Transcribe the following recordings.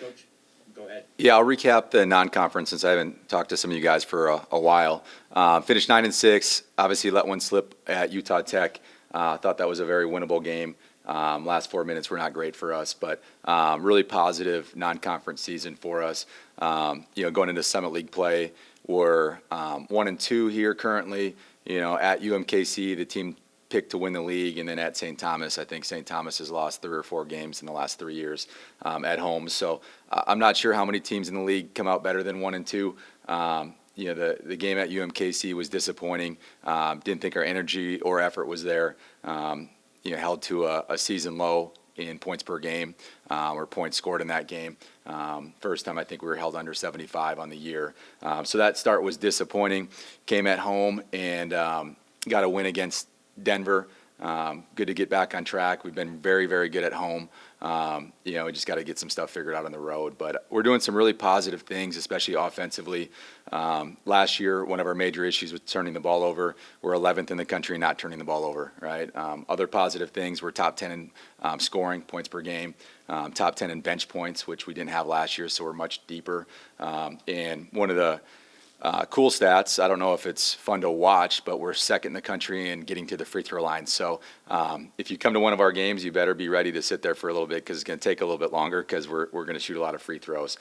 Coach, go ahead. Yeah, I'll recap the non-conference since I haven't talked to some of you guys for a while. Finished 9-6. Obviously, let one slip at Utah Tech. Thought that was a very winnable game. Last 4 minutes were not great for us, but really positive non-conference season for us. Going into Summit League play, we're 1-2 here currently. At UMKC, the team picked to win the league, and then at St. Thomas, I think St. Thomas has lost 3 or 4 games in the last 3 years at home. So I'm not sure how many teams in the league come out better than 1-2. The game at UMKC was disappointing. Didn't think our energy or effort was there. Held to a season low in points per game, or points scored in that game. First time I think we were held under 75 on the year. So that start was disappointing. Came at home and got a win against Denver. Good to get back on track. We've been very, very good at home. We just got to get some stuff figured out on the road. But we're doing some really positive things, especially offensively. Last year, one of our major issues was turning the ball over. We're 11th in the country not turning the ball over, right? Other positive things, we're top 10 in scoring, points per game, top 10 in bench points, which we didn't have last year, so we're much deeper. And one of the cool stats, I don't know if it's fun to watch, but we're second in the country in getting to the free throw line. So if you come to one of our games, you better be ready to sit there for a little bit because it's going to take a little bit longer because we're going to shoot a lot of free throws.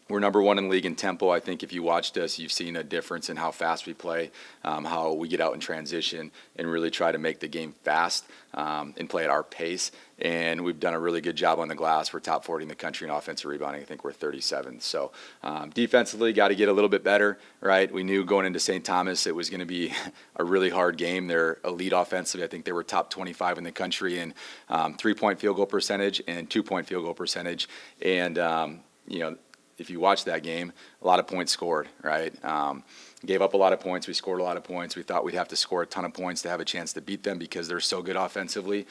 We're number 1 in league in tempo. I think if you watched us, you've seen a difference in how fast we play, how we get out in transition and really try to make the game fast and play at our pace. And we've done a really good job on the glass. We're top 40 in the country in offensive rebounding. I think we're 37th. So defensively, got to get a little bit better, right? We knew going into St. Thomas it was going to be a really hard game. They're elite offensively. I think they were top 25 in the country in 3-point field goal percentage and 2-point field goal percentage. And, if you watch that game, a lot of points scored, right? Gave up a lot of points. We scored a lot of points. We thought we'd have to score a ton of points to have a chance to beat them because they're so good offensively.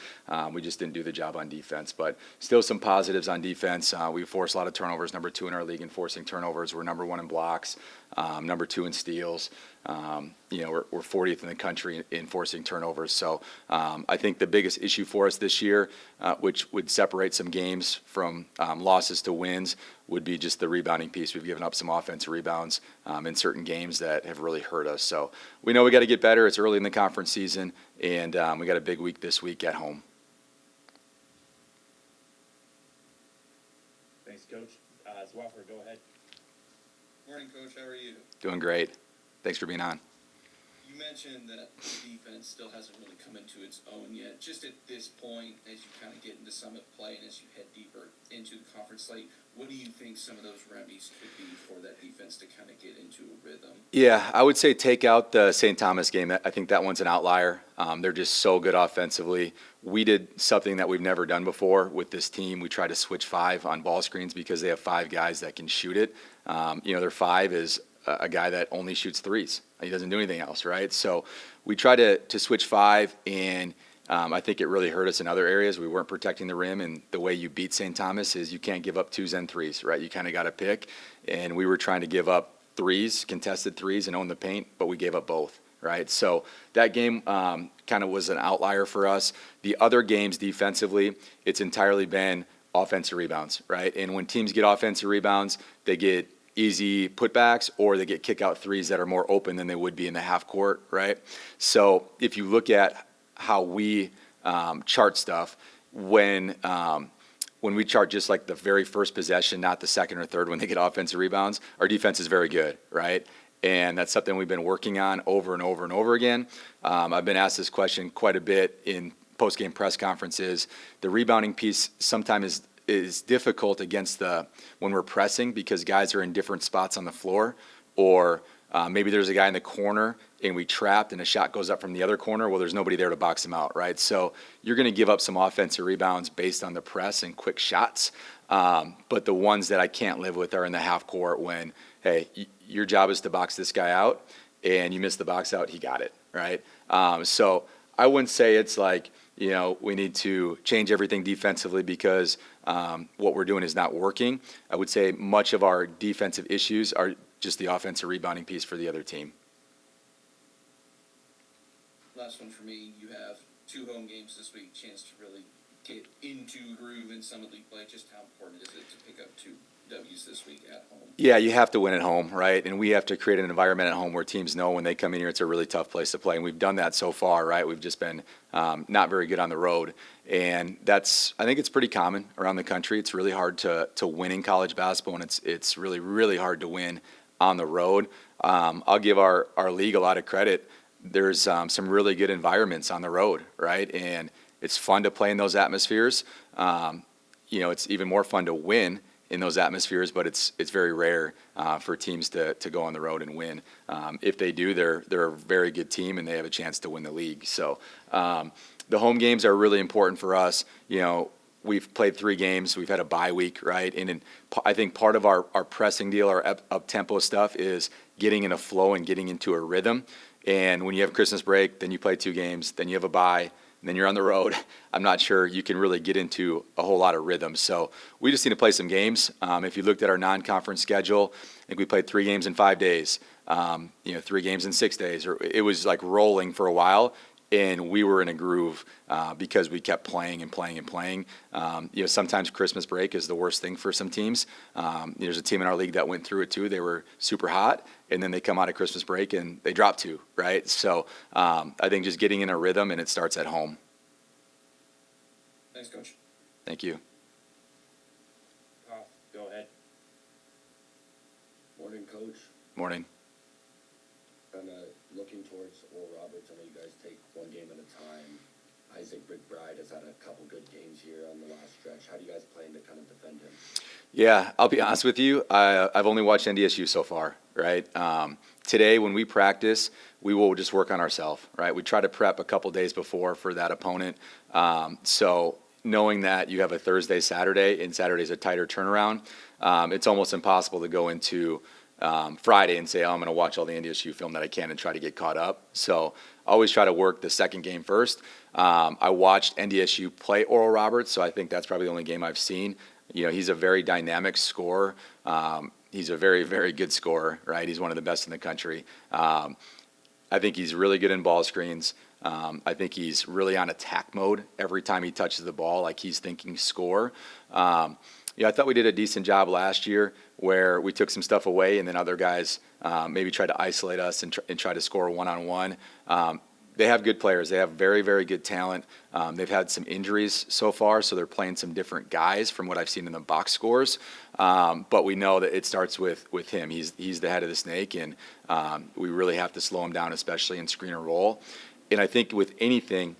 We just didn't do the job on defense. But still some positives on defense. We forced a lot of turnovers, number 2 in our league in forcing turnovers. We're number 1 in blocks, number 2 in steals. We're 40th in the country in forcing turnovers. So I think the biggest issue for us this year, which would separate some games from losses to wins, would be just the rebounding piece. We've given up some offensive rebounds in certain games that have really hurt us. So we know we got to get better. It's early in the conference season, and we got a big week this week at home. Thanks, Coach. Zwaffer, go ahead. Morning, Coach. How are you? Doing great. Thanks for being on. You mentioned that the defense still hasn't really come into its own yet. Just at this point, as you kind of get into Summit play and as you head deeper into the conference slate, what do you think some of those remedies could be for that defense to kind of get into a rhythm? Yeah, I would say take out the St. Thomas game. I think that one's an outlier. They're just so good offensively. We did something that we've never done before with this team. We tried to switch 5 on ball screens because they have 5 guys that can shoot it. Their 5 is a guy that only shoots threes. He doesn't do anything else, right? So we tried to switch 5, and I think it really hurt us in other areas. We weren't protecting the rim, and the way you beat St. Thomas is you can't give up 2s and 3s, right? You kind of got to pick, and we were trying to give up 3s, contested 3s, and own the paint, but we gave up both, right? So that game kind of was an outlier for us. The other games defensively, it's entirely been offensive rebounds, right? And when teams get offensive rebounds, they get easy putbacks or they get kick out 3s that are more open than they would be in the half court, right? So if you look at how we chart stuff, when we chart just like the very first possession, not the second or third when they get offensive rebounds, our defense is very good, right? And that's something we've been working on over and over and over again. I've been asked this question quite a bit in post-game press conferences. The rebounding piece sometimes is difficult against when we're pressing because guys are in different spots on the floor, or maybe there's a guy in the corner and we trapped and a shot goes up from the other corner. Well, there's nobody there to box him out, right? So you're going to give up some offensive rebounds based on the press and quick shots. But the ones that I can't live with are in the half court when, hey, your job is to box this guy out and you miss the box out, he got it, right? So I wouldn't say it's like, we need to change everything defensively because what we're doing is not working. I would say much of our defensive issues are just the offensive rebounding piece for the other team. Last one for me. You have 2 home games this week, chance to really get into groove in Summit League play? Just how important is it to pick up 2 W's this week at home? Yeah, you have to win at home, right? And we have to create an environment at home where teams know when they come in here, it's a really tough place to play. And we've done that so far, right? We've just been not very good on the road. And I think it's pretty common around the country. It's really hard to win in college basketball, and it's really, really hard to win on the road. I'll give our league a lot of credit. There's some really good environments on the road, right? And it's fun to play in those atmospheres. It's even more fun to win in those atmospheres, but it's very rare for teams to go on the road and win. If they do, they're a very good team and they have a chance to win the league. So the home games are really important for us. We've played 3 games. We've had a bye week, right? And I think part of our pressing deal, our up-tempo stuff, is getting in a flow and getting into a rhythm. And when you have Christmas break, then you play 2 games, then you have a bye, and then you're on the road. I'm not sure you can really get into a whole lot of rhythm. So we just need to play some games. If you looked at our non-conference schedule, I think we played 3 games in 5 days, 3 games in 6 days. Or it was like rolling for a while, and we were in a groove because we kept playing and playing and playing. Sometimes Christmas break is the worst thing for some teams. There's a team in our league that went through it too. They were super hot, and then they come out of Christmas break and they drop 2, right? So I think just getting in a rhythm, and it starts at home. Thanks, Coach. Thank you. Go ahead. Morning, Coach. Morning. Kind of looking towards Oral Roberts. I know you guys take one game at a time. Isaac McBride has had a couple good games here on the last stretch. How do you guys plan to kind of defend him? Yeah, I'll be honest with you. I've only watched NDSU so far, right? Today, when we practice, we will just work on ourselves, right? We try to prep a couple days before for that opponent. So knowing that you have a Thursday, Saturday, and Saturday's a tighter turnaround, it's almost impossible to go into Friday and say, I'm going to watch all the NDSU film that I can and try to get caught up. So I always try to work the second game first. I watched NDSU play Oral Roberts, so I think that's probably the only game I've seen. He's a very dynamic scorer. He's a very, very good scorer, right? He's one of the best in the country. I think he's really good in ball screens. I think he's really on attack mode every time he touches the ball, like he's thinking score. I thought we did a decent job last year where we took some stuff away and then other guys maybe tried to isolate us and try to score one-on-one. They have good players. They have very, very good talent. They've had some injuries so far, so they're playing some different guys from what I've seen in the box scores. But we know that it starts with him. He's the head of the snake, and we really have to slow him down, especially in screen and roll. And I think with anything,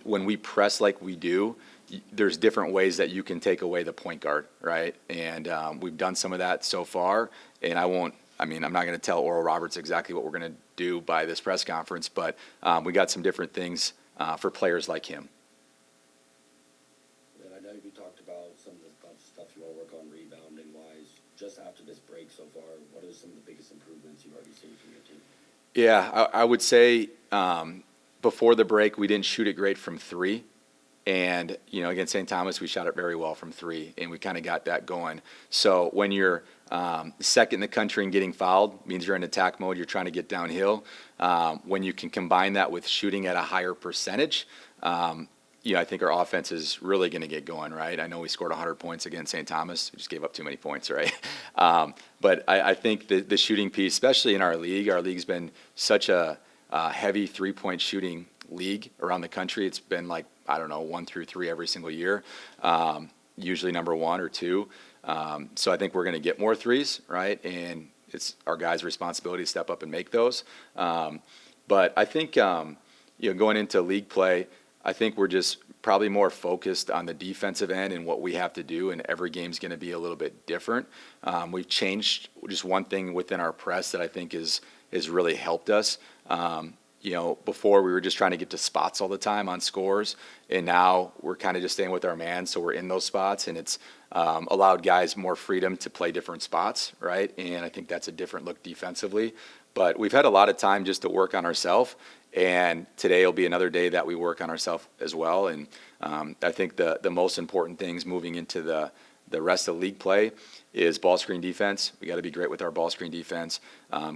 when we press like we do, there's different ways that you can take away the point guard, right? And we've done some of that so far, and I'm not going to tell Oral Roberts exactly what we're going to do by this press conference, but we got some different things for players like him. And I know you talked about some of the stuff you want to work on rebounding-wise. Just after this break so far, what are some of the biggest improvements you've already seen from your team? Yeah, I would say before the break, we didn't shoot it great from 3. And, against St. Thomas, we shot it very well from 3, and we kind of got that going. So when you're second in the country and getting fouled, means you're in attack mode, you're trying to get downhill. When you can combine that with shooting at a higher percentage, I think our offense is really going to get going, right? I know we scored 100 points against St. Thomas. We just gave up too many points, right? But I think the shooting piece, especially in our league's been such a heavy three-point shooting league around the country. It's been 1 through 3 every single year, usually number 1 or 2. So I think we're going to get more threes, right? And it's our guys' responsibility to step up and make those. But I think, going into league play, I think we're just probably more focused on the defensive end and what we have to do, and every game's going to be a little bit different. We've changed just one thing within our press that I think has really helped us. Before we were just trying to get to spots all the time on scores, and now we're kind of just staying with our man, so we're in those spots, and it's allowed guys more freedom to play different spots, right? And I think that's a different look defensively. But we've had a lot of time just to work on ourselves, and today will be another day that we work on ourselves as well. And I think the most important things moving into the rest of league play is ball screen defense. We got to be great with our ball screen defense,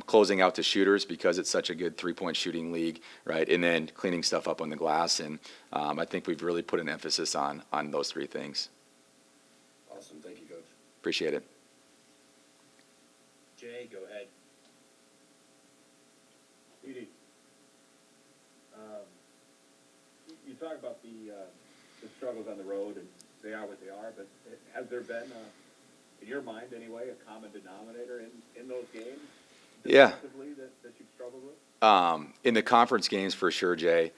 closing out to shooters because it's such a good 3-point shooting league, right? And then cleaning stuff up on the glass. And I think we've really put an emphasis on those three things. Awesome, thank you, Coach. Appreciate it. Jay, go ahead. Edie, you talk about the struggles on the road, and they are what they are, but has there been, in your mind anyway, a common denominator in those games Yeah. defensively that you've struggled with? In the conference games for sure, Jay,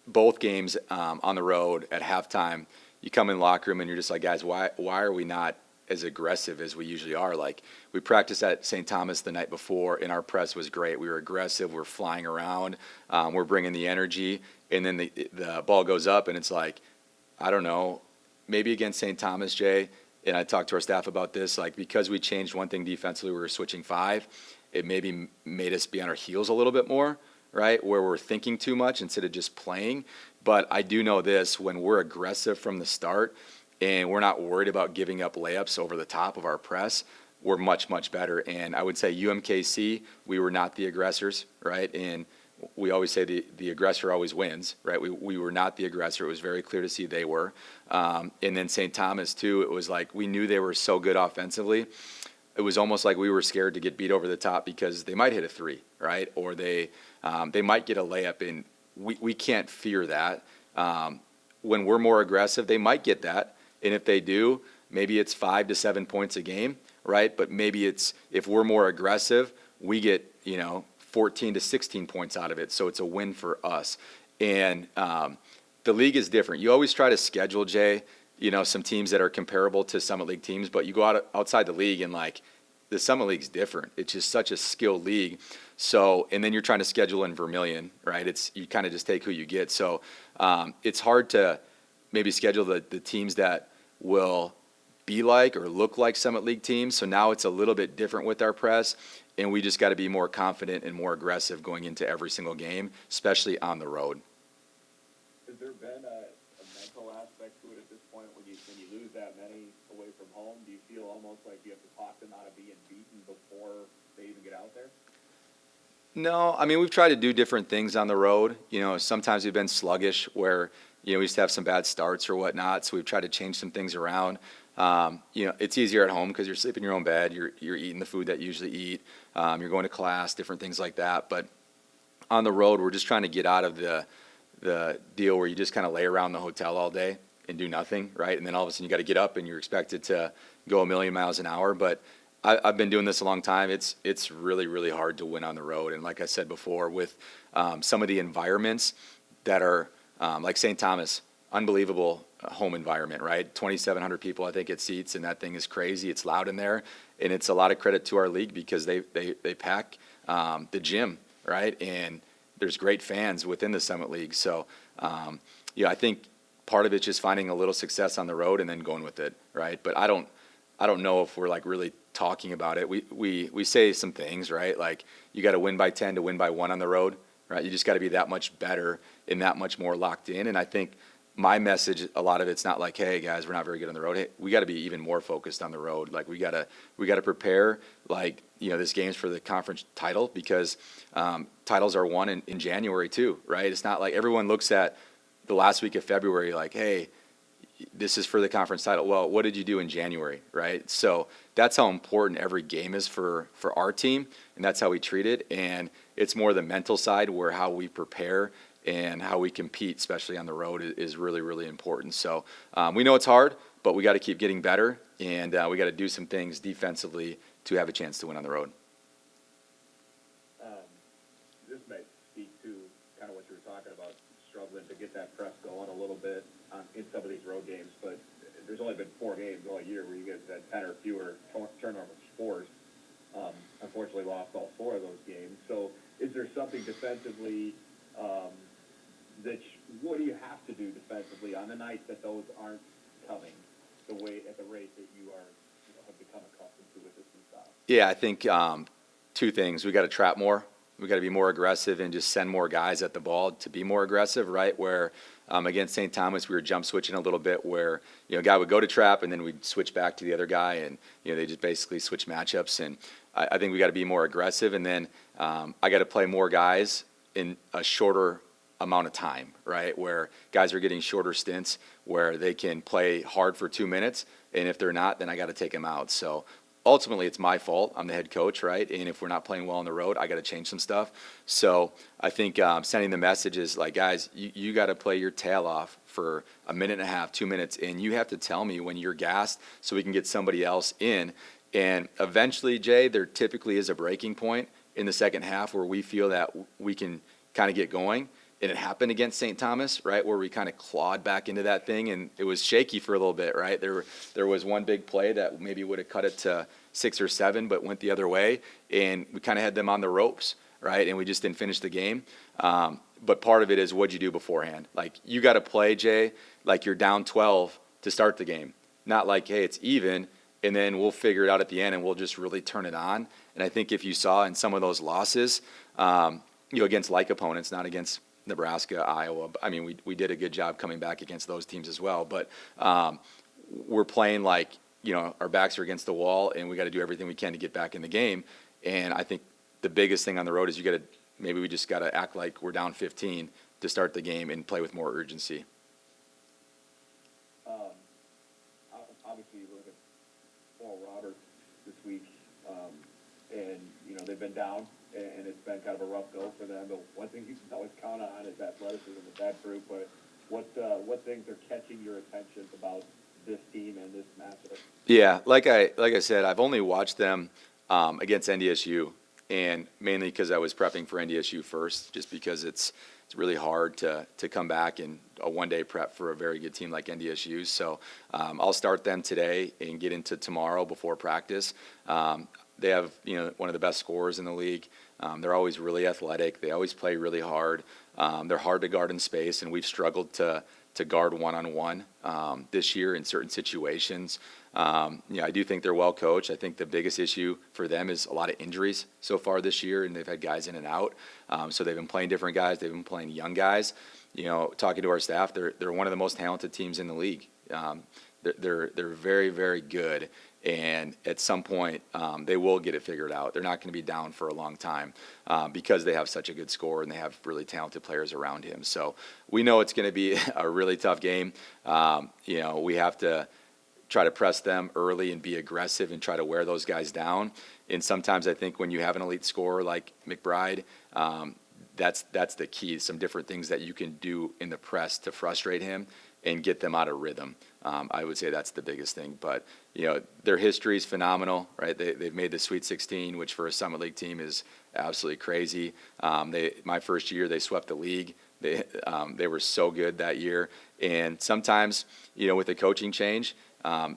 both games on the road at halftime, you come in the locker room and you're just like, guys, why are we not as aggressive as we usually are? Like, we practiced at St. Thomas the night before, and our press was great. We were aggressive. We're flying around. We're bringing the energy. And then the ball goes up, and it's like, I don't know, maybe against St. Thomas, Jay, and I talked to our staff about this, like, because we changed one thing defensively, we were switching 5, it maybe made us be on our heels a little bit more, right, where we're thinking too much instead of just playing. But I do know this, when we're aggressive from the start and we're not worried about giving up layups over the top of our press, we're much, much better. And I would say UMKC, we were not the aggressors, right? And we always say the aggressor always wins, right? We were not the aggressor. It was very clear to see they were. And then St. Thomas, too, it was like we knew they were so good offensively. It was almost like we were scared to get beat over the top because they might hit a 3, right? Or they might get a layup, and we can't fear that. When we're more aggressive, they might get that. And if they do, maybe it's 5 to 7 points a game, right? But maybe it's, if we're more aggressive, we get, 14 to 16 points out of it. So it's a win for us. And the league is different. You always try to schedule, Jay, some teams that are comparable to Summit League teams, but you go outside the league and, like, the Summit League's different. It's just such a skilled league. So, and then you're trying to schedule in Vermilion, right? You kind of just take who you get. So it's hard to maybe schedule the teams that will be like or look like Summit League teams. So now it's a little bit different with our press, and we just got to be more confident and more aggressive going into every single game, especially on the road. Has there been a mental aspect to it at this point when you lose that many away from home? Do you feel almost like you have to talk them out of being beaten before they even get out there? No, I mean, we've tried to do different things on the road. Sometimes we've been sluggish where, we used to have some bad starts or whatnot, so we've tried to change some things around. It's easier at home because you're sleeping in your own bed, you're eating the food that you usually eat, you're going to class, different things like that. But on the road, we're just trying to get out of the deal where you just kind of lay around the hotel all day and do nothing, right? And then all of a sudden you got to get up and you're expected to go 1,000,000 miles an hour. But I've been doing this a long time. It's really, really hard to win on the road. And like I said before, with some of the environments that are like St. Thomas, unbelievable home environment, right? 2,700 people, I think, it seats, and that thing is crazy. It's loud in there, and it's a lot of credit to our league because they pack the gym, right? And there's great fans within the Summit League. So, I think part of it's just finding a little success on the road and then going with it, right? But I don't know if we're, like, really talking about it. We say some things, right? Like, you got to win by 10 to win by 1 on the road, right? You just got to be that much better and that much more locked in. And I think my message, a lot of it's not like, hey guys, we're not very good on the road. Hey, we got to be even more focused on the road. Like, we got to prepare, like, this game's for the conference title because titles are won in January too, right? It's not like everyone looks at the last week of February like, hey, this is for the conference title. Well, what did you do in January, right? So that's how important every game is for our team, and that's how we treat it. And it's more the mental side where how we prepare and how we compete, especially on the road, is really, really important. So we know it's hard, but we got to keep getting better, and we got to do some things defensively to have a chance to win on the road. This may speak to kind of what you were talking about, struggling to get that press going a little bit in some of these road games, but there's only been 4 games all year where you guys had 10 or fewer turnovers forced. Unfortunately, lost all 4 of those games. So is there something defensively what do you have to do defensively on the night that those aren't coming at the rate that you are have become accustomed to with this new style? Yeah, I think 2 things. We got to trap more, We got to be more aggressive and just send more guys at the ball to be more aggressive, right? Where against St. Thomas, we were jump switching a little bit where, a guy would go to trap and then we'd switch back to the other guy and, they just basically switch matchups. And I think we got to be more aggressive. And then I got to play more guys in a shorter amount of time, right? Where guys are getting shorter stints where they can play hard for 2 minutes. And if they're not, then I got to take them out. So ultimately it's my fault. I'm the head coach, right? And if we're not playing well on the road, I got to change some stuff. So I think sending the message is like, guys, you got to play your tail off for a minute and a half, 2 minutes, and you have to tell me when you're gassed so we can get somebody else in. And eventually, Jay, there typically is a breaking point in the second half where we feel that we can kind of get going. And it happened against St. Thomas, right, where we kind of clawed back into that thing, and it was shaky for a little bit, right? There was one big play that maybe would have cut it to 6 or 7, but went the other way, and we kind of had them on the ropes, right? And we just didn't finish the game. But part of it is what'd you do beforehand? Like, you got to play, Jay, like you're down 12 to start the game, not like, hey, it's even, and then we'll figure it out at the end, and we'll just really turn it on. And I think if you saw in some of those losses, against like opponents, not against Nebraska, Iowa. I mean, we did a good job coming back against those teams as well. But we're playing like, our backs are against the wall, and we got to do everything we can to get back in the game. And I think the biggest thing on the road is we just got to act like we're down 15 to start the game and play with more urgency. Obviously, you look at Paul Roberts this week, and, they've been down. And it's been kind of a rough go for them. But one thing you can always count on is athleticism with that group. But what things are catching your attention about this team and this matchup? Yeah, like I said, I've only watched them against NDSU, and mainly because I was prepping for NDSU first, just because it's really hard to come back in a one-day prep for a very good team like NDSU. So I'll start them today and get into tomorrow before practice. They have, one of the best scorers in the league. They're always really athletic. They always play really hard. They're hard to guard in space, and we've struggled to guard one-on-one this year in certain situations. I do think they're well coached. I think the biggest issue for them is a lot of injuries so far this year, and they've had guys in and out. So they've been playing different guys. They've been playing young guys. Talking to our staff, they're one of the most talented teams in the league. They're very, very good. And at some point, they will get it figured out. They're not going to be down for a long time because they have such a good score and they have really talented players around him. So we know it's going to be a really tough game. We have to try to press them early and be aggressive and try to wear those guys down. And sometimes I think when you have an elite scorer like McBride, that's the key. Some different things that you can do in the press to frustrate him and get them out of rhythm. I would say that's the biggest thing. But, their history is phenomenal, right? They've made the Sweet 16, which for a Summit League team is absolutely crazy. My first year, they swept the league. They were so good that year. And sometimes, with the coaching change,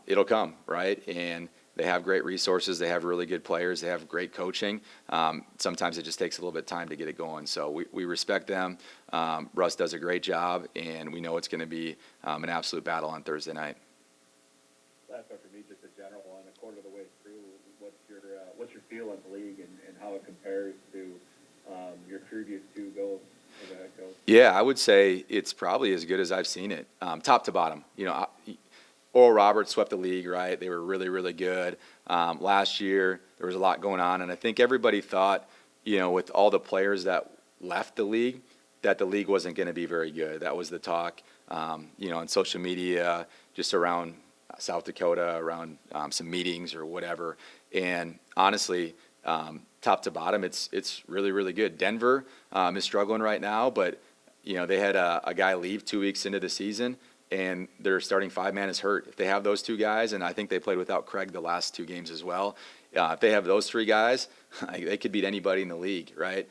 it'll come, right? And they have great resources. They have really good players. They have great coaching. Sometimes it just takes a little bit of time to get it going. So we respect them. Russ does a great job, and we know it's going to be an absolute battle on Thursday night. Last one for me, just a general one. A quarter of the way through, what's your feel in the league and how it compares to your previous 2 goals as a head coach? Yeah, I would say it's probably as good as I've seen it, top to bottom. Oral Roberts swept the league, right? They were really, really good. Last year, there was a lot going on, and I think everybody thought, with all the players that left the league, that the league wasn't going to be very good. That was the talk, on social media, just around South Dakota, around some meetings or whatever. And honestly, top to bottom, it's really, really good. Denver is struggling right now, but, they had a guy leave 2 weeks into the season, and their starting 5-man is hurt. If they have those 2 guys, and I think they played without Craig the last 2 games as well, if they have those 3 guys, they could beat anybody in the league, right?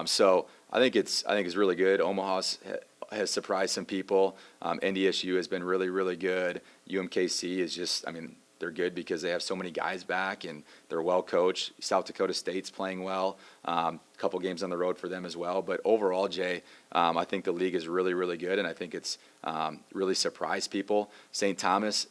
So I think it's really good. Omaha has surprised some people. NDSU has been really, really good. UMKC is just, They're good because they have so many guys back and they're well coached. South Dakota State's playing well. A couple games on the road for them as well. But overall, Jay, I think the league is really, really good, and I think it's really surprised people. St. Thomas,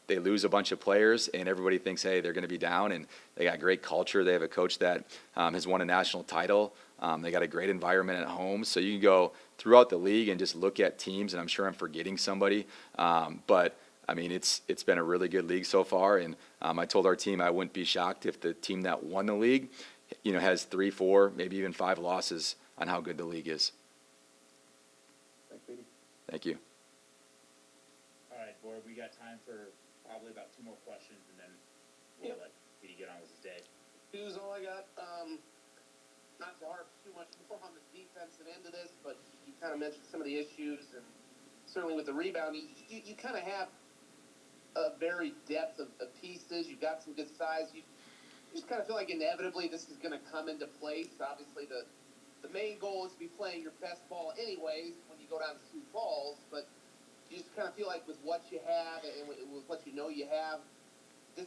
they lose a bunch of players, and everybody thinks, hey, they're going to be down, and they got great culture. They have a coach that has won a national title. They got a great environment at home. So you can go throughout the league and just look at teams, and I'm sure I'm forgetting somebody. But, I mean, it's been a really good league so far, and I told our team I wouldn't be shocked if the team that won the league, has 3, 4, maybe even 5 losses on how good the league is. Thanks, Petey. Thank you. All right, board, we got time for probably about 2 more questions, and then we'll let Petey get on with his day. Here's all I got. Not to harp too much more on the defensive end of this, but you kind of mentioned some of the issues, and certainly with the rebounding, you kind of have a varied depth of pieces. You've got some good size. You just kind of feel like inevitably this is going to come into place. Obviously, the main goal is to be playing your best ball anyways when you go down to Sioux Falls, but you just kind of feel like with what you have and with what you have, the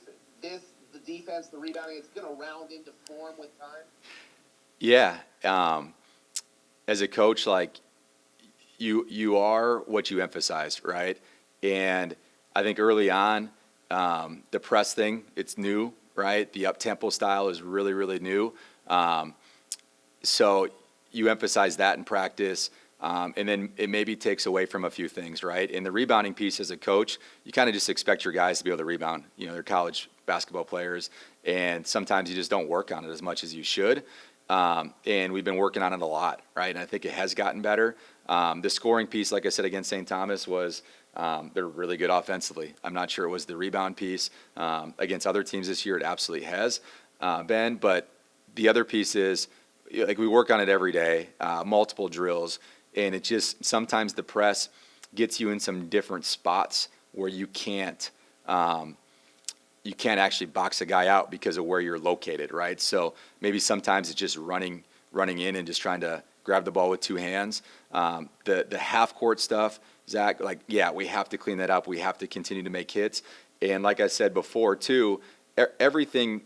defense, the rebounding, it's going to round into form with time. Yeah. As a coach, like you are what you emphasize, right? And I think early on, the press thing, it's new, right? The up-tempo style is really, really new. So you emphasize that in practice, and then it maybe takes away from a few things, right? In the rebounding piece as a coach, you kind of just expect your guys to be able to rebound. They're college basketball players, and sometimes you just don't work on it as much as you should. And we've been working on it a lot, right? And I think it has gotten better. The scoring piece, like I said, against St. Thomas was they're really good offensively. I'm not sure it was the rebound piece. Against other teams this year, it absolutely has been. But the other piece is, like, we work on it every day, multiple drills, and it just sometimes the press gets you in some different spots where you can't actually box a guy out because of where you're located, right? So maybe sometimes it's just running in and just trying to grab the ball with 2 hands. The half court stuff, Zach, we have to clean that up. We have to continue to make hits. And like I said before too, everything,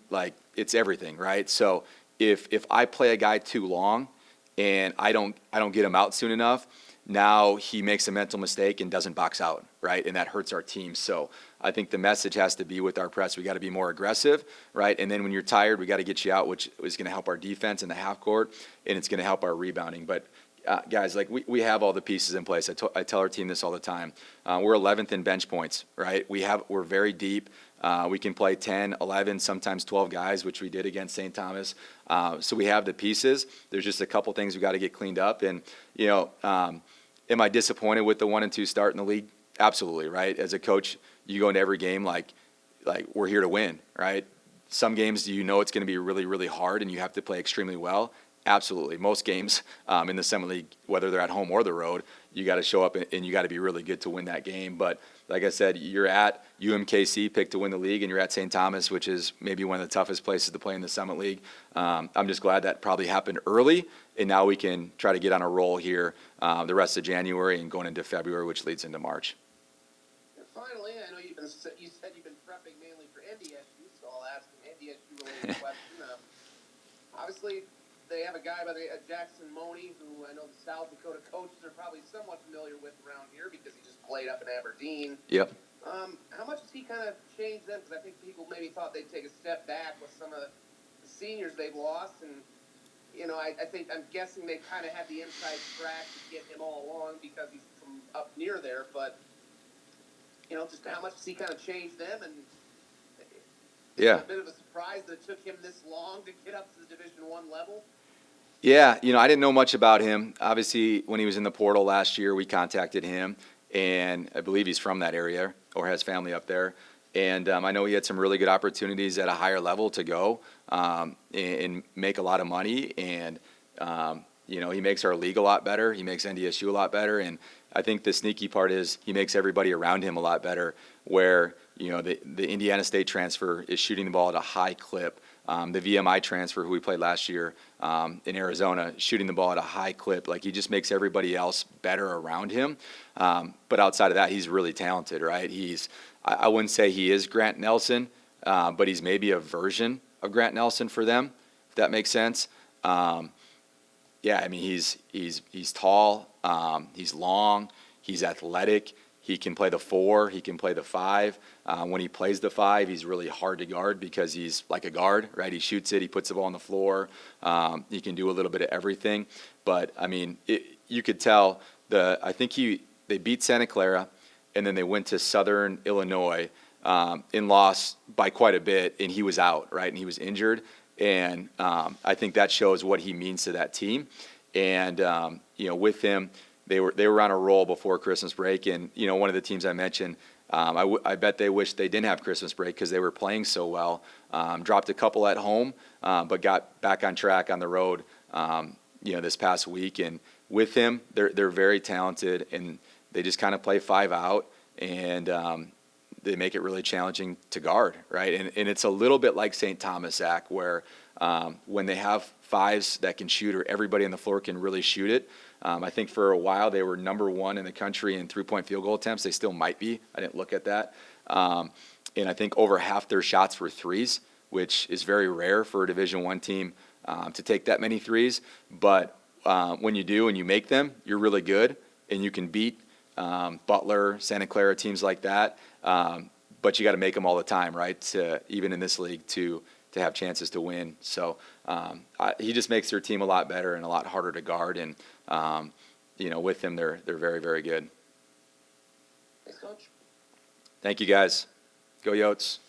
it's everything, right? So if I play a guy too long and I don't get him out soon enough, now he makes a mental mistake and doesn't box out, right? And that hurts our team. So I think the message has to be with our press, we got to be more aggressive, right? And then when you're tired, we got to get you out, which is going to help our defense in the half court, and it's going to help our rebounding. But guys, we have all the pieces in place. I tell our team this all the time. We're 11th in bench points, right? We're very deep. We can play 10, 11, sometimes 12 guys, which we did against St. Thomas. So we have the pieces. There's just a couple things we got to get cleaned up. And, am I disappointed with the 1 and 2 start in the league? Absolutely, right? As a coach, you go into every game like we're here to win, right? Some games it's going to be really, really hard and you have to play extremely well. Absolutely. Most games in the Summit League, whether they're at home or the road, you got to show up and you got to be really good to win that game. But like I said, you're at UMKC, picked to win the league, and you're at St. Thomas, which is maybe one of the toughest places to play in the Summit League. I'm just glad that probably happened early, and now we can try to get on a roll here the rest of January and going into February, which leads into March. And finally, I know you said you've been prepping mainly for NDSU, so I'll ask an NDSU-related question. Obviously, they have a guy by the Jackson Money, who I know the South Dakota coaches are probably somewhat familiar with around here because he just played up in Aberdeen. Yep. How much has he kind of changed them? Because I think people maybe thought they'd take a step back with some of the seniors they've lost, and I'm guessing they kind of had the inside track to get him all along because he's from up near there. But just how much has he kind of changed them? And Yeah. a bit of a surprise that it took him this long to get up to the Division I level. Yeah, I didn't know much about him. Obviously, when he was in the portal last year, we contacted him, and I believe he's from that area or has family up there. And I know he had some really good opportunities at a higher level to go and make a lot of money. And, he makes our league a lot better. He makes NDSU a lot better. And I think the sneaky part is he makes everybody around him a lot better, where, the Indiana State transfer is shooting the ball at a high clip. The VMI transfer, who we played last year in Arizona, shooting the ball at a high clip. He just makes everybody else better around him. But outside of that, he's really talented, right? He's I wouldn't say he is Grant Nelson, but he's maybe a version of Grant Nelson for them, if that makes sense. Yeah, I mean, he's tall, he's long, he's athletic. He can play the 4, he can play the 5. When he plays the 5, he's really hard to guard because he's like a guard, right? He shoots it, he puts the ball on the floor. He can do a little bit of everything. But I mean, you could tell I think they beat Santa Clara, and then they went to Southern Illinois and lost by quite a bit, and he was out, right? And he was injured. And I think that shows what he means to that team. And with him, they were on a roll before Christmas break. And one of the teams I mentioned, I bet they wish they didn't have Christmas break because they were playing so well. Dropped a couple at home, but got back on track on the road. This past week. And with him, they're very talented, and they just kind of play 5 out, and they make it really challenging to guard, right? And it's a little bit like St. Thomas, Zach, where when they have 5s that can shoot, or everybody on the floor can really shoot it. I think for a while they were number 1 in the country in 3-point field goal attempts. They still might be. I didn't look at that. And I think over half their shots were 3s, which is very rare for a Division I team to take that many 3s. But when you do and you make them, you're really good, and you can beat Butler, Santa Clara, teams like that. But you got to make them all the time, right? Even in this league to have chances to win. So he just makes their team a lot better and a lot harder to guard. And with him, they're very, very good. Thanks, Coach. Thank you, guys. Go Yotes.